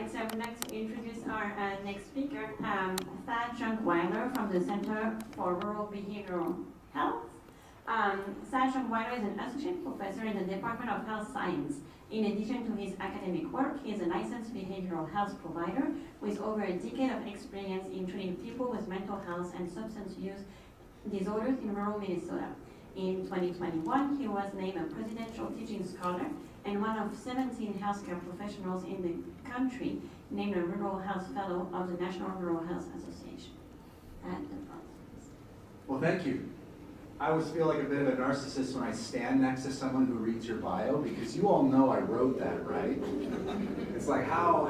right, so I would like to introduce our next speaker, Shunkwiler from the Center for Rural Behavioral Health. Shunkwiler is an associate professor in the Department of Health Science. In addition to his academic work, he is a licensed behavioral health provider with over a decade of experience in treating people with mental health and substance use disorders in rural Minnesota. In 2021, he was named a presidential teaching scholar and one of 17 healthcare professionals in the country named a Rural Health Fellow of the National Rural Health Association. Well, thank you. I always feel like a bit of a narcissist when I stand next to someone who reads your bio, because you all know I wrote that, right? It's like, how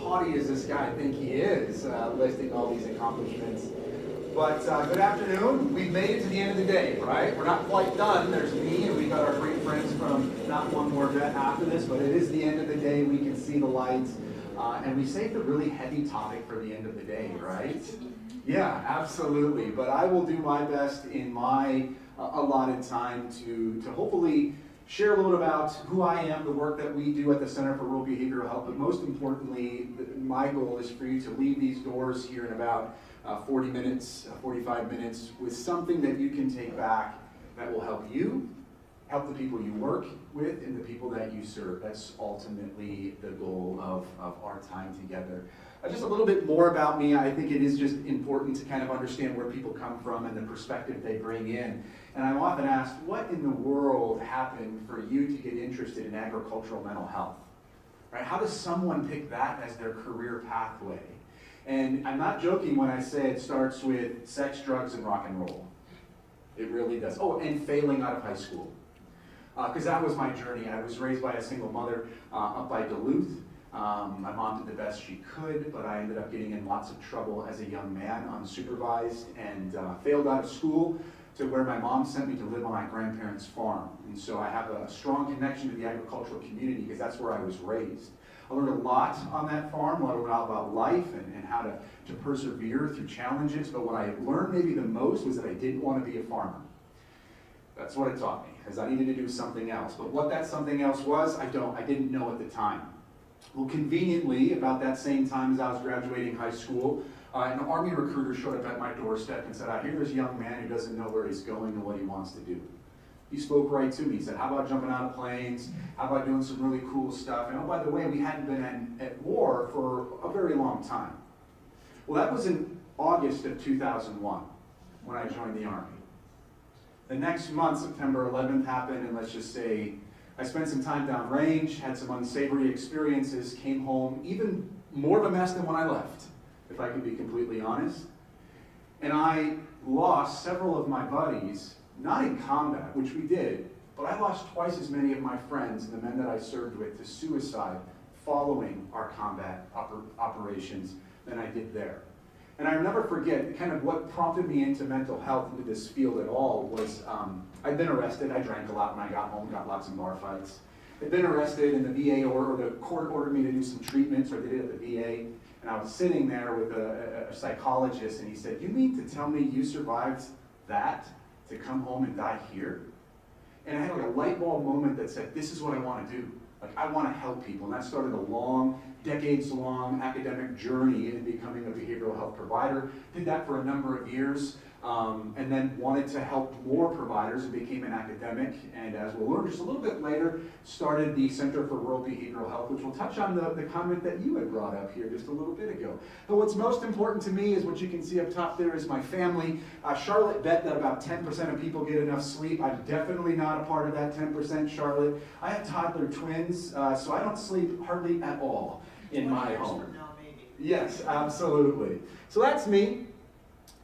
haughty does this guy think he is, listing all these accomplishments? But good afternoon. We've made it to the end of the day, right? We're not quite done. There's me, and we got our great friends from Not One More Vet after this, but it is the end of the day. We can see the lights. And we saved a really heavy topic for the end of the day, right? Yeah, absolutely. But I will do my best in my allotted time to hopefully share a little about who I am, the work that we do at the Center for Rural Behavioral Health, but most importantly, my goal is for you to leave these doors here in about 40 minutes, 45 minutes, with something that you can take back that will help you, help the people you work with, and the people that you serve. That's ultimately the goal of our time together. Just a little bit more about me. I think it is just important to kind of understand where people come from and the perspective they bring in. And I'm often asked, what in the world happened for you to get interested in agricultural mental health? Right? How does someone pick that as their career pathway? And I'm not joking when I say it starts with sex, drugs, and rock and roll. It really does. Oh, and failing out of high school. Because that was my journey. I was raised by a single mother up by Duluth. My mom did the best she could, but I ended up getting in lots of trouble as a young man, unsupervised, and failed out of school to where my mom sent me to live on my grandparents' farm. And so I have a strong connection to the agricultural community because that's where I was raised. I learned a lot on that farm, learned a lot about life and how to persevere through challenges, but what I learned maybe the most was that I didn't want to be a farmer. That's what it taught me, because I needed to do something else. But what that something else was, I didn't know at the time. Well, conveniently, about that same time as I was graduating high school, an Army recruiter showed up at my doorstep and said, I hear this young man who doesn't know where he's going and what he wants to do. He spoke right to me. He said, how about jumping out of planes? How about doing some really cool stuff? And oh, by the way, we hadn't been at war for a very long time. Well, that was in August of 2001 when I joined the Army. The next month, September 11th happened, and let's just say I spent some time downrange, had some unsavory experiences, came home, even more of a mess than when I left, if I could be completely honest. And I lost several of my buddies, not in combat, which we did, but I lost twice as many of my friends and the men that I served with to suicide following our combat operations than I did there. And I'll never forget, kind of what prompted me into mental health, into this field at all, was I'd been arrested. I drank a lot when I got home, got lots of bar fights. I'd been arrested, and the VA or the court ordered me to do some treatment, so I did it at the VA. And I was sitting there with a psychologist, and he said, you mean to tell me you survived that to come home and die here? And I had like a light bulb moment that said, this is what I want to do. Like, I want to help people. And that started a long, decades-long academic journey in becoming a behavioral health provider. Did that for a number of years, and then wanted to help more providers and became an academic. And as we'll learn just a little bit later, started the Center for Rural Behavioral Health, which will touch on the comment that you had brought up here just a little bit ago. But what's most important to me is what you can see up top there is my family. Charlotte bet that about 10% of people get enough sleep. I'm definitely not a part of that 10%, Charlotte. I have toddler twins, so I don't sleep hardly at all in my home. Yes, absolutely. So that's me.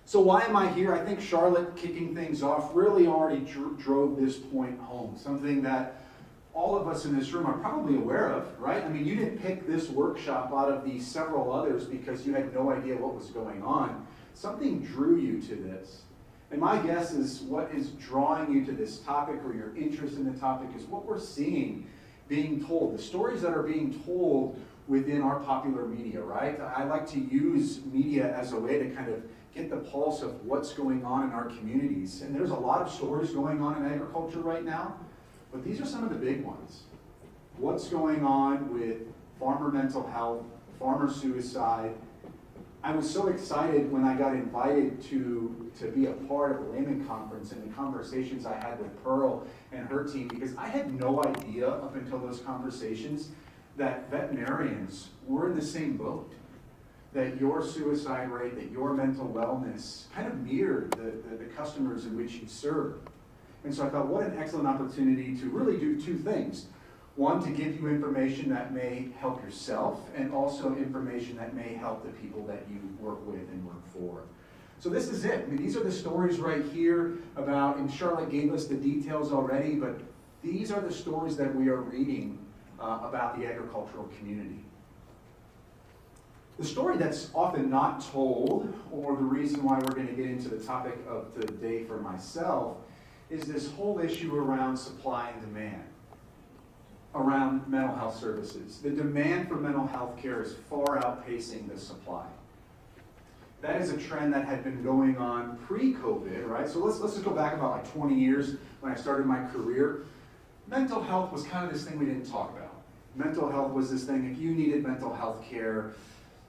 So why am I here? I think Charlotte kicking things off really already drove this point home. Something that all of us in this room are probably aware of, right? I mean, you didn't pick this workshop out of the several others because you had no idea what was going on. Something drew you to this. And my guess is what is drawing you to this topic or your interest in the topic is what we're seeing being told, the stories that are being told within our popular media, right? I like to use media as a way to kind of get the pulse of what's going on in our communities. And there's a lot of stories going on in agriculture right now, but these are some of the big ones. What's going on with farmer mental health, farmer suicide. I was so excited when I got invited to be a part of the Leman conference and the conversations I had with Pearl and her team, because I had no idea up until those conversations that veterinarians were in the same boat. That your suicide rate, that your mental wellness kind of mirrored the customers in which you serve. And so I thought, what an excellent opportunity to really do two things. One, to give you information that may help yourself, and also information that may help the people that you work with and work for. So this is it. I mean, these are the stories right here about, and Charlotte gave us the details already, but these are the stories that we are reading about the agricultural community. The story that's often not told, or the reason why we're going to get into the topic of the day for myself, is this whole issue around supply and demand, around mental health services. The demand for mental health care is far outpacing the supply. That is a trend that had been going on pre-COVID, right? So let's just go back about like 20 years when I started my career. Mental health was kind of this thing we didn't talk about. Mental health was this thing, if you needed mental health care,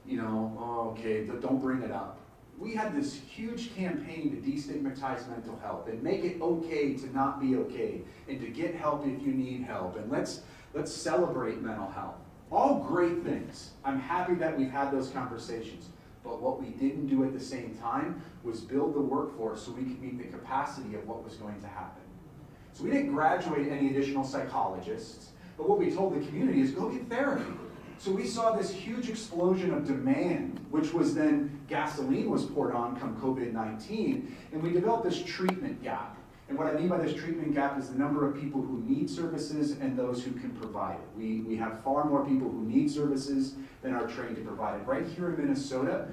you know, oh, okay, don't bring it up. We had this huge campaign to destigmatize mental health and make it okay to not be okay, and to get help if you need help, and let's celebrate mental health. All great things. I'm happy that we've had those conversations, but what we didn't do at the same time was build the workforce so we could meet the capacity of what was going to happen. So we didn't graduate any additional psychologists, but what we told the community is go get therapy. So we saw this huge explosion of demand, which was then gasoline was poured on come COVID-19, and we developed this treatment gap. And what I mean by this treatment gap is the number of people who need services and those who can provide it. We have far more people who need services than are trained to provide it. Right here in Minnesota,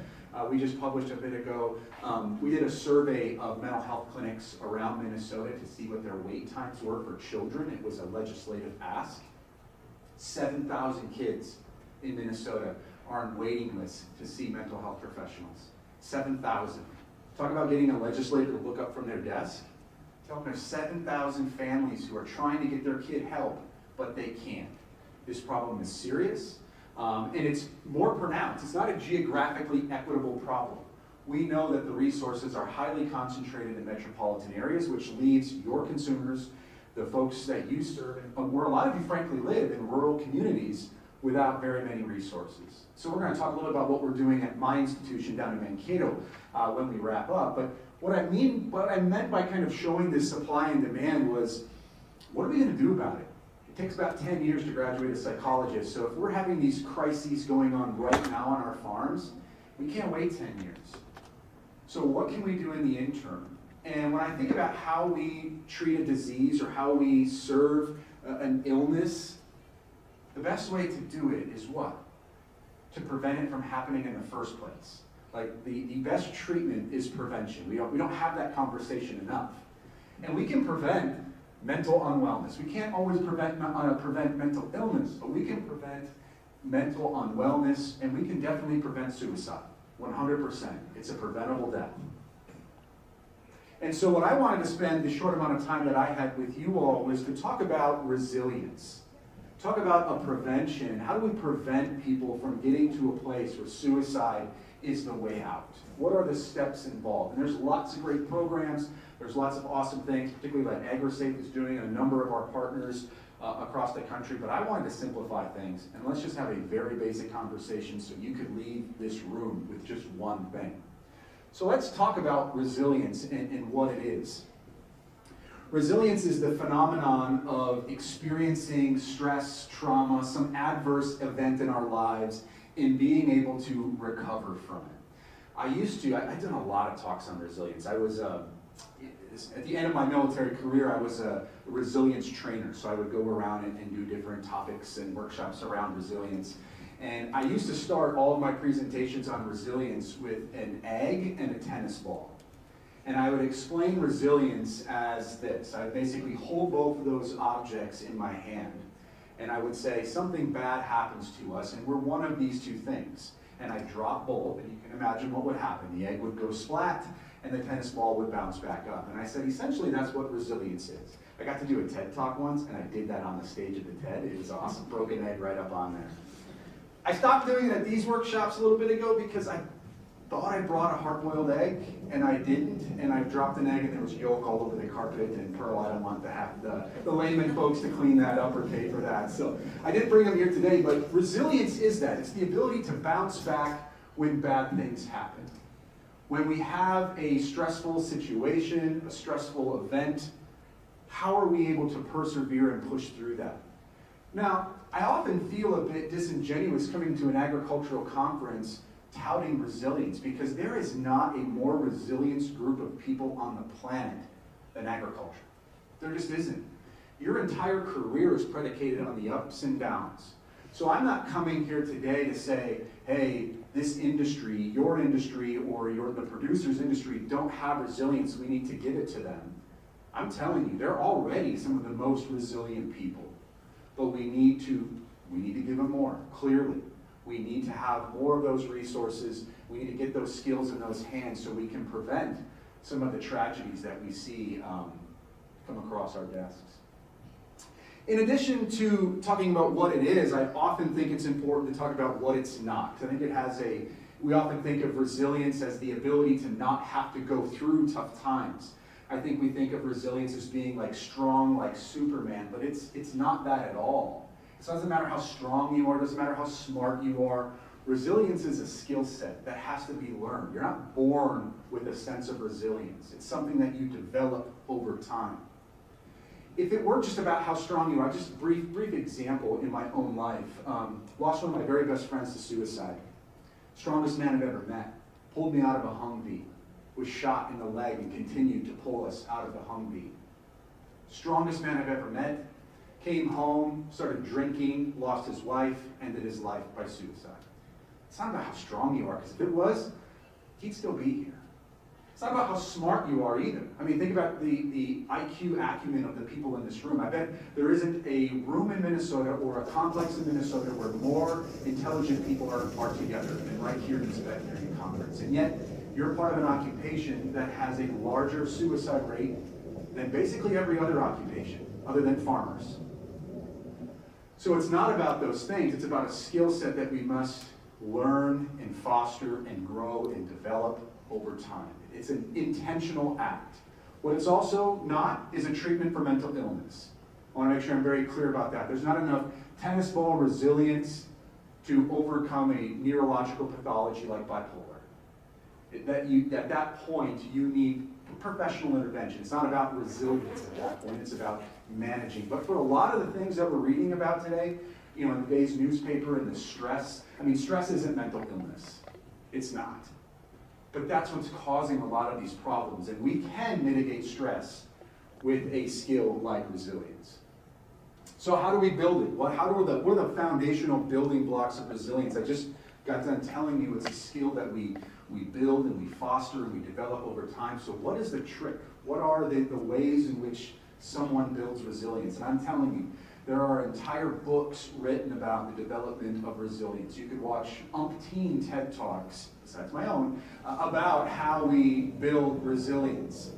we just published a bit ago, we did a survey of mental health clinics around Minnesota to see what their wait times were for children. It was a legislative ask. 7,000 kids in Minnesota are on waiting lists to see mental health professionals. 7,000. Talk about getting a legislator to look up from their desk. Tell them there's 7,000 families who are trying to get their kid help, but they can't. This problem is serious, and it's more pronounced. It's not a geographically equitable problem. We know that the resources are highly concentrated in metropolitan areas, which leaves your consumers, the folks that you serve, and where a lot of you frankly live, in rural communities, without very many resources. So we're going to talk a little about what we're doing at my institution down in Mankato when we wrap up. But what I meant by kind of showing this supply and demand was, what are we going to do about it? It takes about 10 years to graduate a psychologist. So if we're having these crises going on right now on our farms, we can't wait 10 years. So what can we do in the interim? And when I think about how we treat a disease or how we serve an illness, the best way to do it is what? To prevent it from happening in the first place. Like the best treatment is prevention. We don't have that conversation enough. And we can prevent mental unwellness. We can't always prevent mental illness, but we can prevent mental unwellness, and we can definitely prevent suicide. 100%. It's a preventable death. And so what I wanted to spend the short amount of time that I had with you all was to talk about resilience. Talk about a prevention. How do we prevent people from getting to a place where suicide is the way out? What are the steps involved? And there's lots of great programs. There's lots of awesome things, particularly like AgriSafe is doing, and a number of our partners across the country. But I wanted to simplify things, and let's just have a very basic conversation so you could leave this room with just one thing. So let's talk about resilience and what it is. Resilience is the phenomenon of experiencing stress, trauma, some adverse event in our lives, and being able to recover from it. I've done a lot of talks on resilience. I was, at the end of my military career, I was a resilience trainer, so I would go around and do different topics and workshops around resilience. And I used to start all of my presentations on resilience with an egg and a tennis ball. And I would explain resilience as this. I would basically hold both of those objects in my hand. And I would say something bad happens to us, and we're one of these two things. And I drop both, and you can imagine what would happen. The egg would go splat, and the tennis ball would bounce back up. And I said, essentially, that's what resilience is. I got to do a TED Talk once, and I did that on the stage at the TED. It was awesome. Broke an egg right up on there. I stopped doing it at these workshops a little bit ago because I thought I brought a hard-boiled egg, and I didn't, and I dropped an egg and there was yolk all over the carpet, and Pearl, I don't want to have the Leman folks to clean that up or pay for that. So I didn't bring them here today, but resilience is that. It's the ability to bounce back when bad things happen. When we have a stressful situation, a stressful event, how are we able to persevere and push through that? Now, I often feel a bit disingenuous coming to an agricultural conference touting resilience, because there is not a more resilient group of people on the planet than agriculture. There just isn't. Your entire career is predicated on the ups and downs. So I'm not coming here today to say, hey, this industry, your industry, or the producer's industry don't have resilience, we need to give it to them. I'm telling you, they're already some of the most resilient people. But we need to give them more, clearly. We need to have more of those resources. We need to get those skills in those hands so we can prevent some of the tragedies that we see come across our desks. In addition to talking about what it is, I often think it's important to talk about what it's not. I think we often think of resilience as the ability to not have to go through tough times. I think we think of resilience as being like strong, like Superman, but it's not that at all. It doesn't matter how strong you are, it doesn't matter how smart you are. Resilience is a skill set that has to be learned. You're not born with a sense of resilience. It's something that you develop over time. If it were just about how strong you are, just a brief example in my own life. Lost one of my very best friends to suicide. Strongest man I've ever met. Pulled me out of a Humvee. Was shot in the leg and continued to pull us out of the Humvee. Strongest man I've ever met. Came home, started drinking, lost his wife, ended his life by suicide. It's not about how strong you are, because if it was, he'd still be here. It's not about how smart you are either. I mean, think about the IQ acumen of the people in this room. I bet there isn't a room in Minnesota or a complex in Minnesota where more intelligent people are together than right here in this veterinary conference. And yet, you're part of an occupation that has a larger suicide rate than basically every other occupation, other than farmers. So it's not about those things, it's about a skill set that we must learn and foster and grow and develop over time. It's an intentional act. What it's also not is a treatment for mental illness. I want to make sure I'm very clear about that. There's not enough tennis ball resilience to overcome a neurological pathology like bipolar. At that point, you need professional intervention. It's not about resilience at that point, it's about managing. But for a lot of the things that we're reading about today, in today's newspaper and the stress, stress isn't mental illness. It's not. But that's what's causing a lot of these problems. And we can mitigate stress with a skill like resilience. So how do we build it? What are the foundational building blocks of resilience? I just got done telling you it's a skill that we build and we foster and we develop over time. So what is the trick? What are the ways in which someone builds resilience? And I'm telling you, there are entire books written about the development of resilience. You could watch umpteen TED Talks, besides my own, about how we build resilience.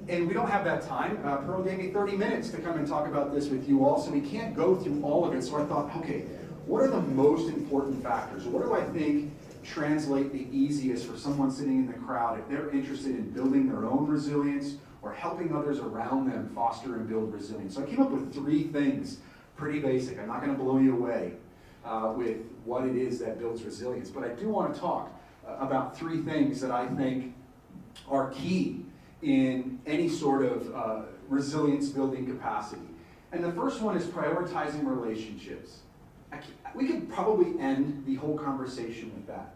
And we don't have that time. Pearl gave me 30 minutes to come and talk about this with you all, so we can't go through all of it. So I thought, okay, what are the most important factors? What do I think translate the easiest for someone sitting in the crowd if they're interested in building their own resilience or helping others around them foster and build resilience? So I came up with 3 things, pretty basic. I'm not going to blow you away with what it is that builds resilience, but I do want to talk about 3 things that I think are key in any sort of resilience building capacity. And the first one is prioritizing relationships. We could probably end the whole conversation with that.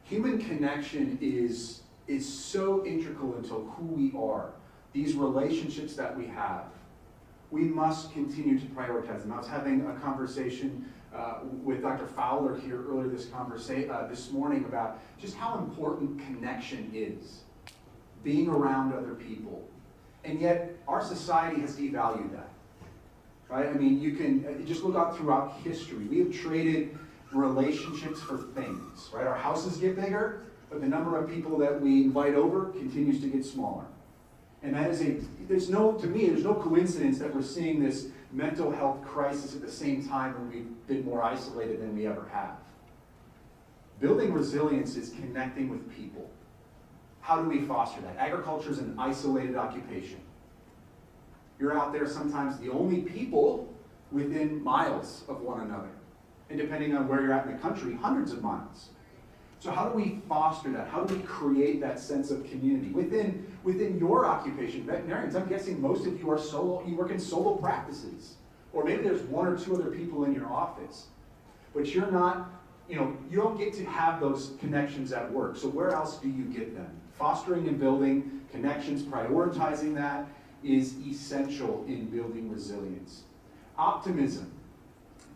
Human connection is so integral into who we are. These relationships that we have, we must continue to prioritize them. I was having a conversation with Dr. Fowler here earlier this morning about just how important connection is, being around other people. And yet, our society has devalued that. Right? You can just look out throughout history. We have traded relationships for things. Right? Our houses get bigger, but the number of people that we invite over continues to get smaller. And that is to me, there's no coincidence that we're seeing this mental health crisis at the same time when we've been more isolated than we ever have. Building resilience is connecting with people. How do we foster that? Agriculture is an isolated occupation. You're out there sometimes the only people within miles of one another. And depending on where you're at in the country, hundreds of miles. So how do we foster that? How do we create that sense of community? Within your occupation, veterinarians, I'm guessing most of you are solo, you work in solo practices. Or maybe there's one or two other people in your office. But you're not, you don't get to have those connections at work. So where else do you get them? Fostering and building connections, prioritizing that is essential in building resilience. Optimism,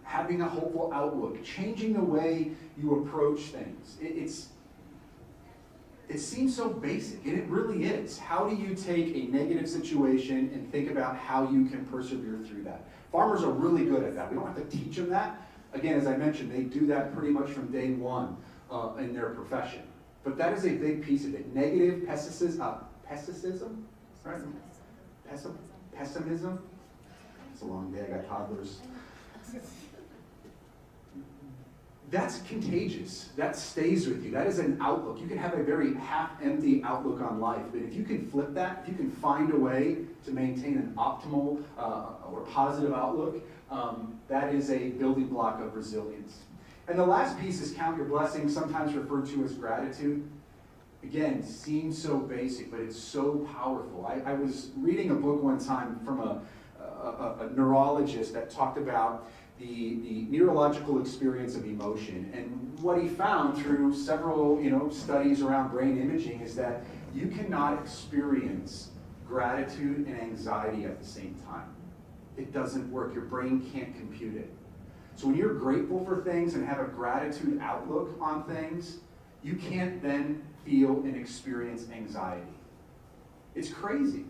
having a hopeful outlook, changing the way you approach things. It seems so basic, and it really is. How do you take a negative situation and think about how you can persevere through that? Farmers are really good at that. We don't have to teach them that. Again, as I mentioned, they do that pretty much from day one in their profession. But that is a big piece of it. Negative pessimism, right? Pessimism. It's a long day, I got toddlers. That's contagious. That stays with you. That is an outlook. You can have a very half-empty outlook on life, but if you can flip that, if you can find a way to maintain an optimal or positive outlook, that is a building block of resilience. And the last piece is count your blessings, sometimes referred to as gratitude. Again, seems so basic, but it's so powerful. I was reading a book one time from a neurologist that talked about the neurological experience of emotion. And what he found through several studies around brain imaging is that you cannot experience gratitude and anxiety at the same time. It doesn't work. Your brain can't compute it. So when you're grateful for things and have a gratitude outlook on things, you can't then feel and experience anxiety. It's crazy.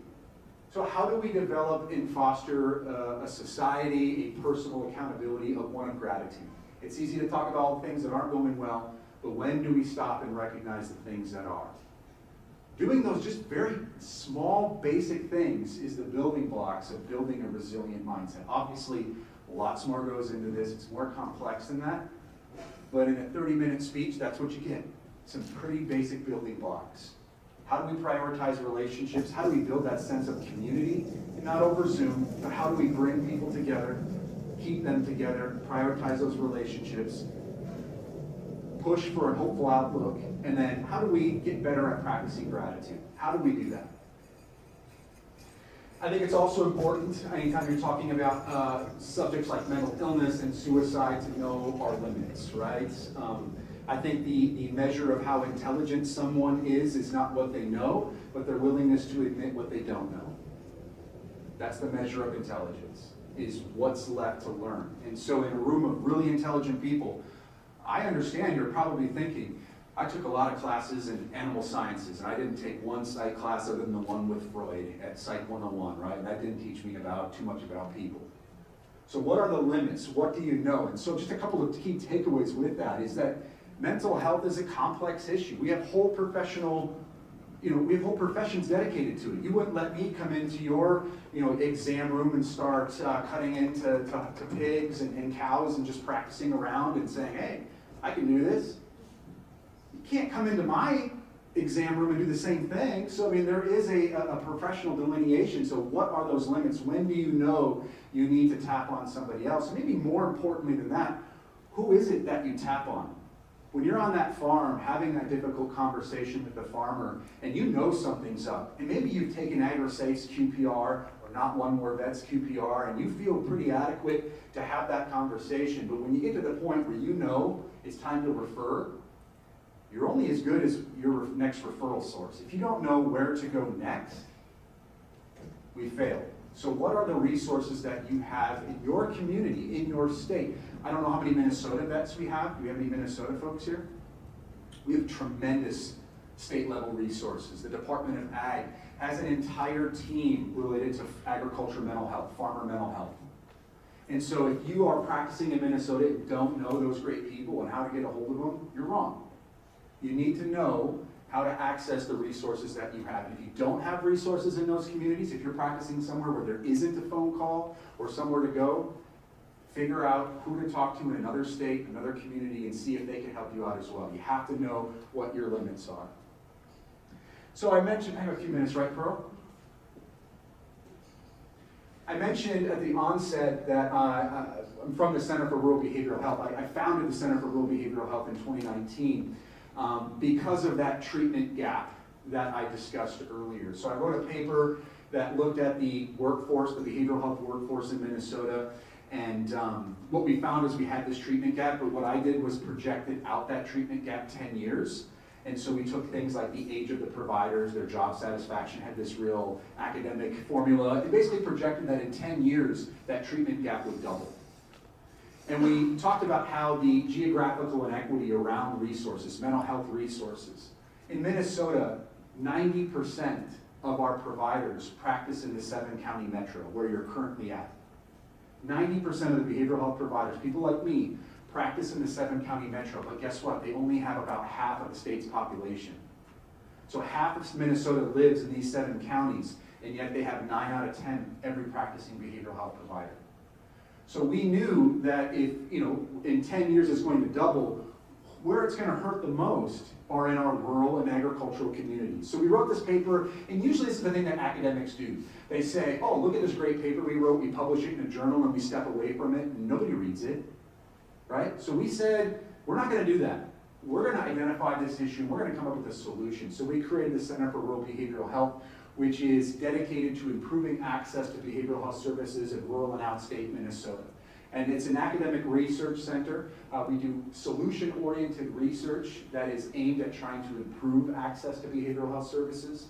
So how do we develop and foster a society, a personal accountability of one of gratitude? It's easy to talk about all the things that aren't going well, but when do we stop and recognize the things that are? Doing those just very small, basic things is the building blocks of building a resilient mindset. Obviously, lots more goes into this. It's more complex than that. But in a 30-minute speech, that's what you get. Some pretty basic building blocks. How do we prioritize relationships? How do we build that sense of community? And not over Zoom, but how do we bring people together, keep them together, prioritize those relationships, push for a hopeful outlook, and then how do we get better at practicing gratitude? How do we do that? I think it's also important, anytime you're talking about subjects like mental illness and suicide, to know our limits, right? I think the measure of how intelligent someone is not what they know, but their willingness to admit what they don't know. That's the measure of intelligence, is what's left to learn. And so in a room of really intelligent people, I understand you're probably thinking, I took a lot of classes in animal sciences, and I didn't take one psych class other than the one with Freud at Psych 101, right? And that didn't teach me too much about people. So what are the limits? What do you know? And so just a couple of key takeaways with that is that mental health is a complex issue. We have whole professional, we have whole professions dedicated to it. You wouldn't let me come into your, exam room and start cutting into pigs and cows and just practicing around and saying, hey, I can do this. You can't come into my exam room and do the same thing. So, there is a professional delineation. So what are those limits? When do you know you need to tap on somebody else? And maybe more importantly than that, who is it that you tap on? When you're on that farm having that difficult conversation with the farmer and you know something's up, and maybe you've taken AgriSafe's QPR or Not One More Vet's QPR, and you feel pretty adequate to have that conversation, but when you get to the point where you know it's time to refer, you're only as good as your next referral source. If you don't know where to go next, we fail. So what are the resources that you have in your community, in your state? I don't know how many Minnesota vets we have. Do we have any Minnesota folks here? We have tremendous state-level resources. The Department of Ag has an entire team related to agriculture mental health, farmer mental health. And so if you are practicing in Minnesota and don't know those great people and how to get a hold of them, you're wrong. You need to know how to access the resources that you have. And if you don't have resources in those communities, if you're practicing somewhere where there isn't a phone call or somewhere to go, figure out who to talk to in another state, another community, and see if they can help you out as well. You have to know what your limits are. So I mentioned, I have a few minutes, right, Pearl? I mentioned at the onset that I'm from the Center for Rural Behavioral Health. I founded the Center for Rural Behavioral Health in 2019 because of that treatment gap that I discussed earlier. So I wrote a paper that looked at the workforce, the behavioral health workforce in Minnesota, and what we found is we had this treatment gap, but what I did was projected out that treatment gap 10 years. And so we took things like the age of the providers, their job satisfaction, had this real academic formula. It basically projected that in 10 years, that treatment gap would double. And we talked about how the geographical inequity around resources, mental health resources. In Minnesota, 90% of our providers practice in the 7-county metro, where you're currently at. 90% of the behavioral health providers, people like me, practice in the 7-county metro, but guess what? They only have about half of the state's population. So half of Minnesota lives in these 7 counties, and yet they have 9 out of 10 every practicing behavioral health provider. So we knew that if, in 10 years it's going to double, where it's going to hurt the most are in our rural and agricultural communities. So we wrote this paper, and usually this is the thing that academics do. They say, oh, look at this great paper we wrote, we publish it in a journal, and we step away from it, and nobody reads it. Right? So we said, we're not going to do that. We're going to identify this issue, and we're going to come up with a solution. So we created the Center for Rural Behavioral Health, which is dedicated to improving access to behavioral health services in rural and outstate Minnesota. And it's an academic research center. We do solution-oriented research that is aimed at trying to improve access to behavioral health services.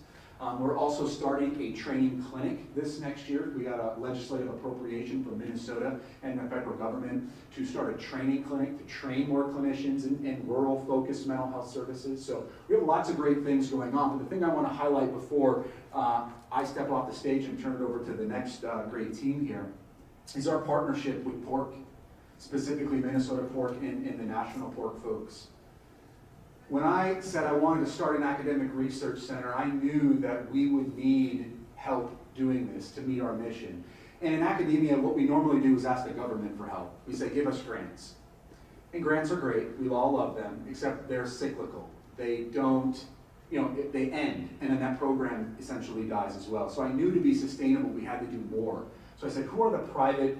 We're also starting a training clinic this next year. We got a legislative appropriation from Minnesota and the federal government to start a training clinic to train more clinicians in rural-focused mental health services. So we have lots of great things going on. But the thing I want to highlight before I step off the stage and turn it over to the next great team here is our partnership with pork, specifically Minnesota Pork and the National Pork folks. When I said I wanted to start an academic research center, I knew that we would need help doing this to meet our mission. And in academia, what we normally do is ask the government for help. We say, give us grants. And grants are great, we all love them, except they're cyclical. They don't, they end, and then that program essentially dies as well. So I knew to be sustainable, we had to do more. So I said, who are the private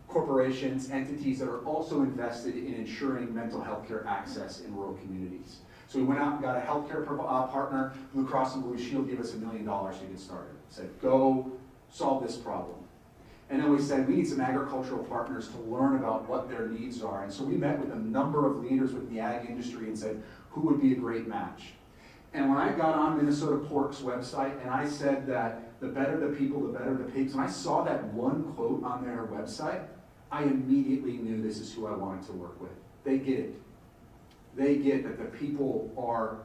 corporations, entities that are also invested in ensuring mental health care access in rural communities? So we went out and got a healthcare partner. Blue Cross and Blue Shield gave us $1 million to get started. Said, go solve this problem. And then we said, we need some agricultural partners to learn about what their needs are. And so we met with a number of leaders within the ag industry and said, who would be a great match? And when I got on Minnesota Pork's website and I said that the better the people, the better the pigs, when I saw that one quote on their website, I immediately knew this is who I wanted to work with. They get it. They get that the people are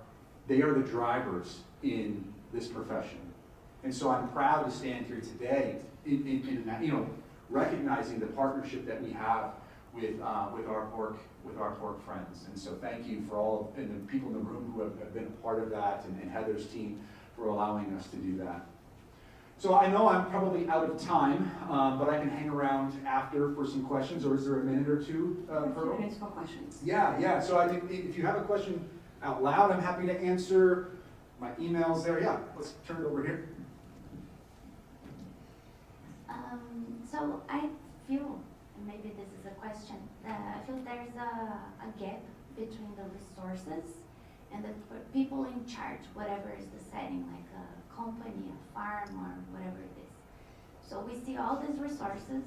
the drivers in this profession. And so I'm proud to stand here today in recognizing the partnership that we have with our pork friends. And so thank you for all and the people in the room who have been a part of that, and Heather's team for allowing us to do that. So I know I'm probably out of time, but I can hang around after for some questions, or is there a minute or two? A few minutes for questions. Yeah. So I think if you have a question out loud, I'm happy to answer. My email's there. Yeah, let's turn it over here. So I feel, and maybe this is a question, I feel there's a gap between the resources and the people in charge, whatever is the setting, like a company, a farm, or whatever it is. So we see all these resources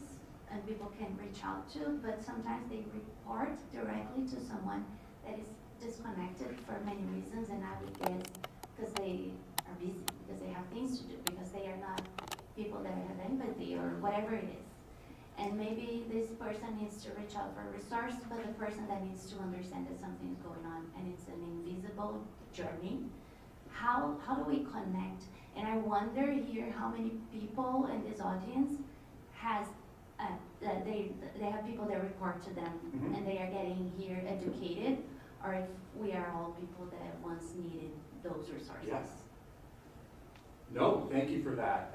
and people can reach out to, but sometimes they report directly to someone that is disconnected for many reasons, and I would guess because they are busy, because they have things to do, because they are not people that have empathy or whatever it is. And maybe this person needs to reach out for a resource, but the person that needs to understand that something is going on and it's an invisible journey. How do we connect? And I wonder here how many people in this audience has they have people that report to them, and they are getting here educated, or if we are all people that once needed those resources. Yes. No, thank you for that.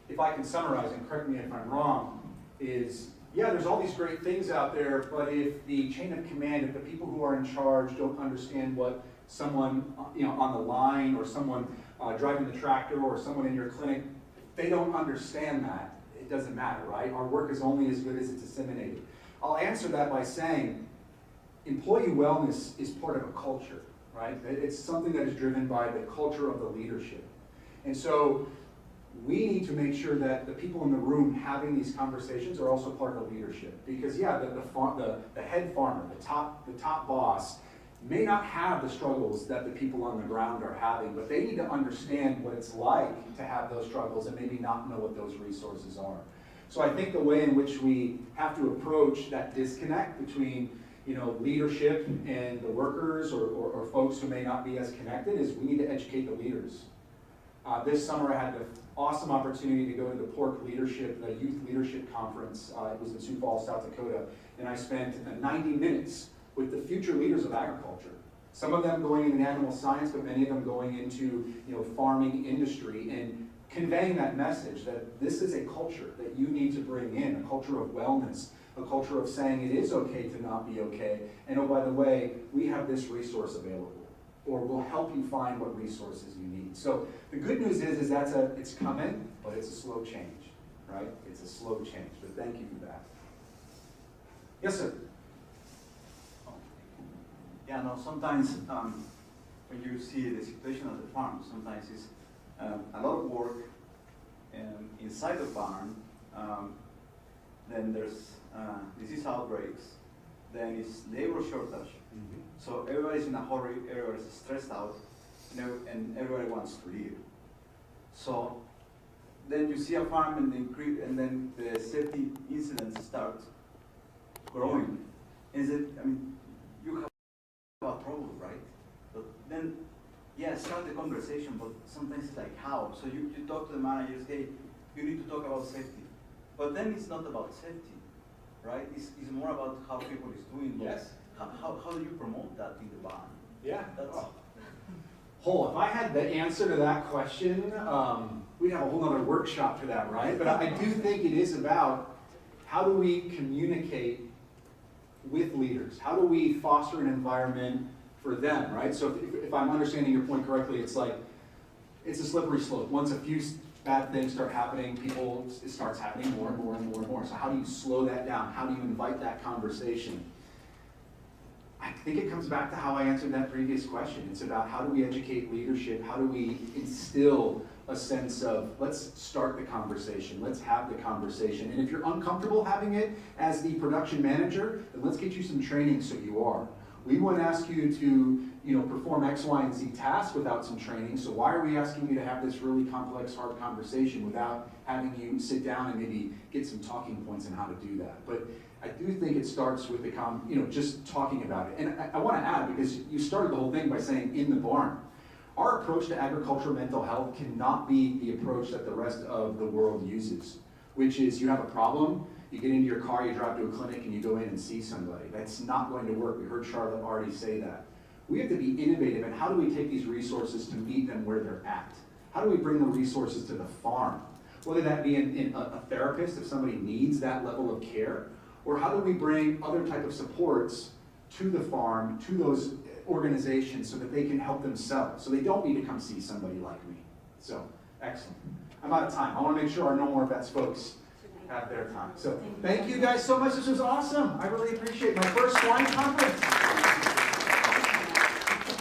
If I can summarize, and correct me if I'm wrong, is yeah, there's all these great things out there, but if the chain of command, if the people who are in charge don't understand what someone on the line or someone driving the tractor or someone in your clinic, they don't understand that, it doesn't matter, right? Our work is only as good as it's disseminated. I'll answer that by saying employee wellness is part of a culture, right? It's something that is driven by the culture of the leadership. And so we need to make sure that the people in the room having these conversations are also part of the leadership. Because yeah, the head farmer, the top boss, may not have the struggles that the people on the ground are having, but they need to understand what it's like to have those struggles and maybe not know what those resources are. So I think the way in which we have to approach that disconnect between leadership and the workers or folks who may not be as connected is we need to educate the leaders. This summer I had the awesome opportunity to go to the the Youth Leadership Conference. It was in Sioux Falls, South Dakota, and I spent 90 minutes with the future leaders of agriculture. Some of them going into animal science, but many of them going into farming industry and conveying that message that this is a culture that you need to bring in, a culture of wellness, a culture of saying it is okay to not be okay, and oh, by the way, we have this resource available, or we'll help you find what resources you need. So the good news is it's coming, but it's a slow change, right? It's a slow change, but thank you for that. Yes, sir? Yeah, no, sometimes when you see the situation at the farm, sometimes it's a lot of work inside the farm, then there's disease outbreaks, then it's labor shortage. Mm-hmm. So everybody's in a hurry, everybody's stressed out, and everybody wants to leave. So then you see a farm and then the safety incidents start growing. Is it, you have a problem, right? But then, yeah, start the conversation, but sometimes it's like how? So you talk to the managers, hey, you need to talk about safety. But then it's not about safety, right? It's more about how people is doing. Yes. How do you promote that in the barn? Yeah. That's If I had the answer to that question, we'd have a whole other workshop for that, right? But I do think it is about how do we communicate with leaders? How do we foster an environment for them, right? So if I'm understanding your point correctly, it's like, it's a slippery slope. Once a few bad things start happening, it starts happening more and more and more and more. So how do you slow that down? How do you invite that conversation? I think it comes back to how I answered that previous question. It's about how do we educate leadership? How do we instill a sense of, let's start the conversation, let's have the conversation. And if you're uncomfortable having it as the production manager, then let's get you some training so you are. We won't ask you to perform X, Y, and Z tasks without some training, so why are we asking you to have this really complex, hard conversation without having you sit down and maybe get some talking points on how to do that? But I do think it starts with the just talking about it. And I want to add, because you started the whole thing by saying in the barn. Our approach to agricultural mental health cannot be the approach that the rest of the world uses, which is you have a problem, you get into your car, you drive to a clinic, and you go in and see somebody. That's not going to work. We heard Charlotte already say that. We have to be innovative, and how do we take these resources to meet them where they're at? How do we bring the resources to the farm? Whether that be in a therapist, if somebody needs that level of care, or how do we bring other type of supports to the farm, to those organizations so that they can help themselves, so they don't need to come see somebody like me. So, excellent. I'm out of time. I want to make sure our No More Vets folks have their time. So, thank you guys so much. This was awesome. I really appreciate it. My first swine conference.